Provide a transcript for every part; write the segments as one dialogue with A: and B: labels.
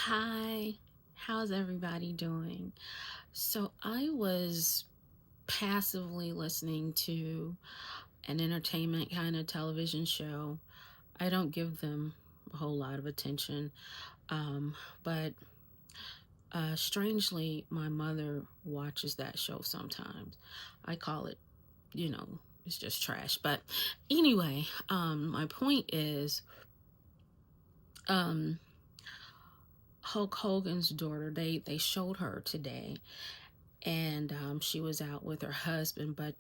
A: Hi, how's everybody doing? So I was passively listening to an entertainment kind of television show. I don't give them a whole lot of attention, but strangely, my mother watches that show sometimes. I call it, it's just trash. But anyway, my point is, um, Hulk Hogan's daughter. They showed her today, and she was out with her husband, but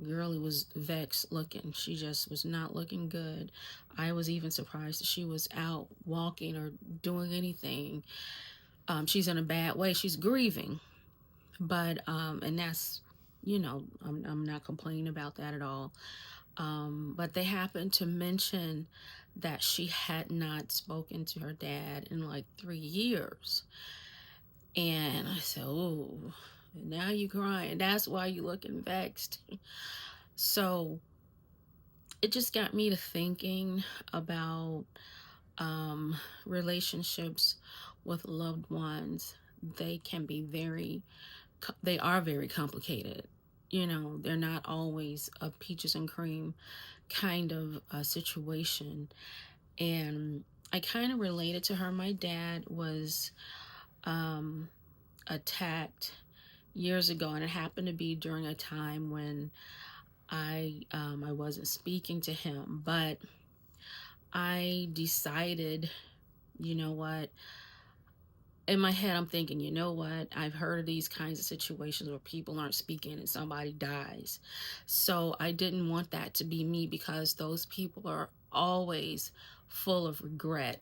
A: girlie was vexed looking. She just was not looking good. I was even surprised that she was out walking or doing anything. She's in a bad way. She's grieving, but and that's, I'm not complaining about that at all. But they happened to mention that she had not spoken to her dad in like 3 years. And I said, oh, now you crying. That's why you looking vexed. So it just got me to thinking about relationships with loved ones. They can be they are very complicated. They're not always a peaches and cream kind of situation. And I kind of related to her. My dad was um, attacked years ago, and it happened to be during a time when I wasn't speaking to him, but I decided, you know what? In my head, I'm thinking, you know what? I've heard of these kinds of situations where people aren't speaking and somebody dies. So I didn't want that to be me, because those people are always full of regret,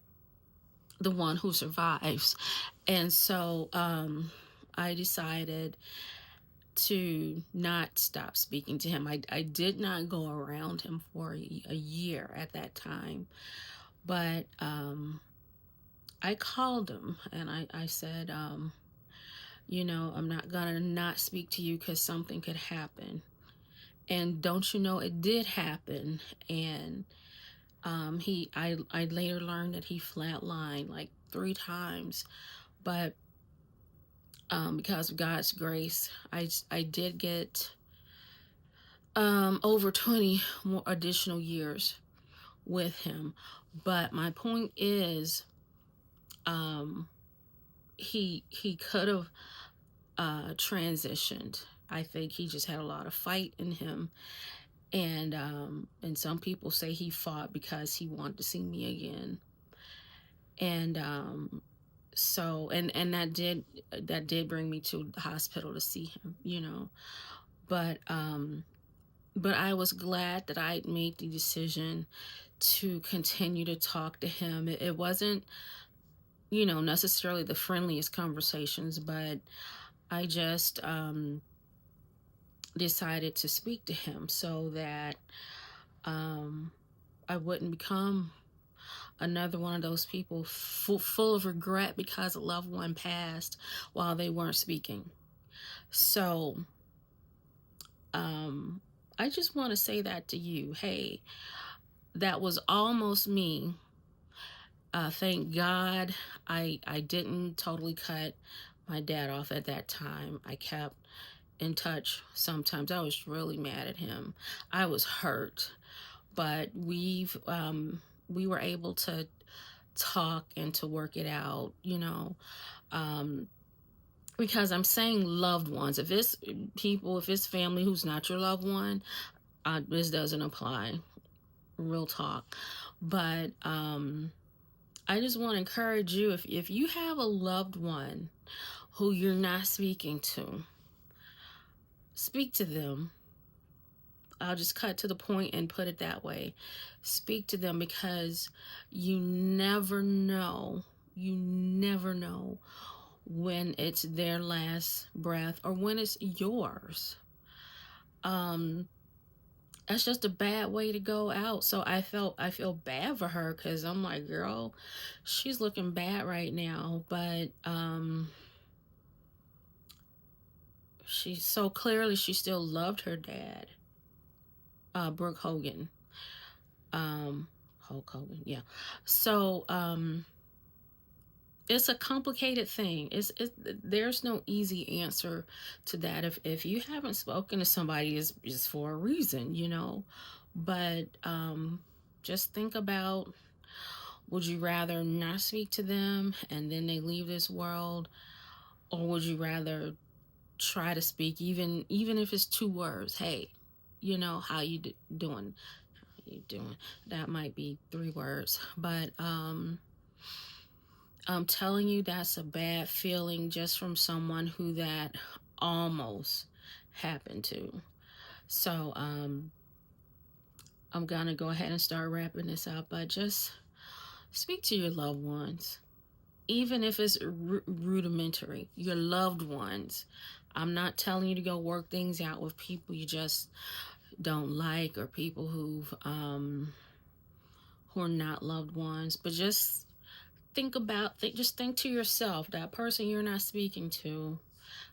A: the one who survives. And so I decided to not stop speaking to him. I did not go around him for a year at that time, but I called him and I said, I'm not gonna not speak to you because something could happen. And don't you know, it did happen. And I later learned that he flatlined like 3 times, but because of God's grace, I did get over 20 more additional years with him. But my point is, he could have transitioned. I think he just had a lot of fight in him, and some people say he fought because he wanted to see me again. And so that did bring me to the hospital to see him. But I was glad that I made the decision to continue to talk to him. It wasn't, necessarily the friendliest conversations, but I just decided to speak to him so that um, I wouldn't become another one of those people full of regret because a loved one passed while they weren't speaking. So I just want to say that to you. Hey, that was almost me. Thank God I didn't totally cut my dad off at that time. I kept in touch sometimes. I was really mad at him. I was hurt, but we were able to talk and to work it out, because I'm saying loved ones. If it's people, if it's family who's not your loved one, this doesn't apply. Real talk. But I just want to encourage you, if you have a loved one who you're not speaking to, speak to them. I'll just cut to the point and put it that way. Speak to them, because you never know. You never know when it's their last breath or when it's yours. That's just a bad way to go out. So I feel bad for her, because I'm like, girl, she's looking bad right now. But she so clearly she still loved her dad, Brooke Hogan. Hulk Hogan, yeah. So it's a complicated thing. There's no easy answer to that. If you haven't spoken to somebody, it's for a reason, you know. But just think about, would you rather not speak to them and then they leave this world, or would you rather try to speak, even if it's 2 words? Hey, you know, how you doing? How you doing? That might be 3 words, but I'm telling you, that's a bad feeling just from someone who that almost happened to. So I'm gonna go ahead and start wrapping this up, but just speak to your loved ones, even if it's rudimentary. Your loved ones. I'm not telling you to go work things out with people you just don't like, or people who are not loved ones, but just just think to yourself, that person you're not speaking to,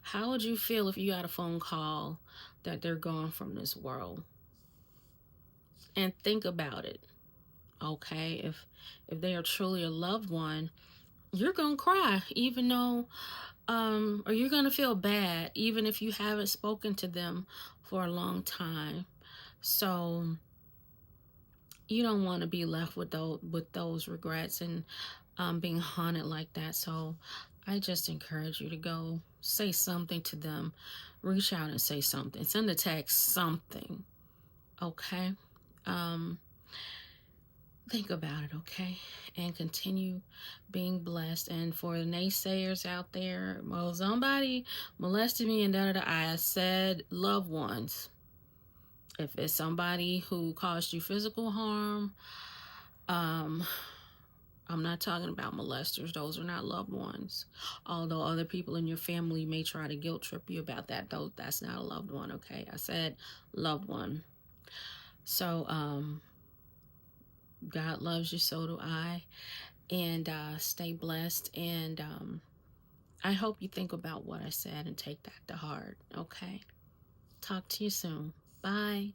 A: how would you feel if you got a phone call that they're gone from this world? And think about it. Okay, if they are truly a loved one, you're gonna cry, even though or you're gonna feel bad even if you haven't spoken to them for a long time. So you don't want to be left with those regrets and being haunted like that. So I just encourage you to go say something to them. Reach out and say something. Send a text, something. Okay? Um, think about it, okay? And continue being blessed. And for the naysayers out there, well, somebody molested me and da. I said loved ones. If it's somebody who caused you physical harm, I'm not talking about molesters. Those are not loved ones. Although other people in your family may try to guilt trip you about that, though, that's not a loved one, okay? I said loved one. So, God loves you, so do I. And stay blessed. And I hope you think about what I said and take that to heart, okay? Talk to you soon. Bye.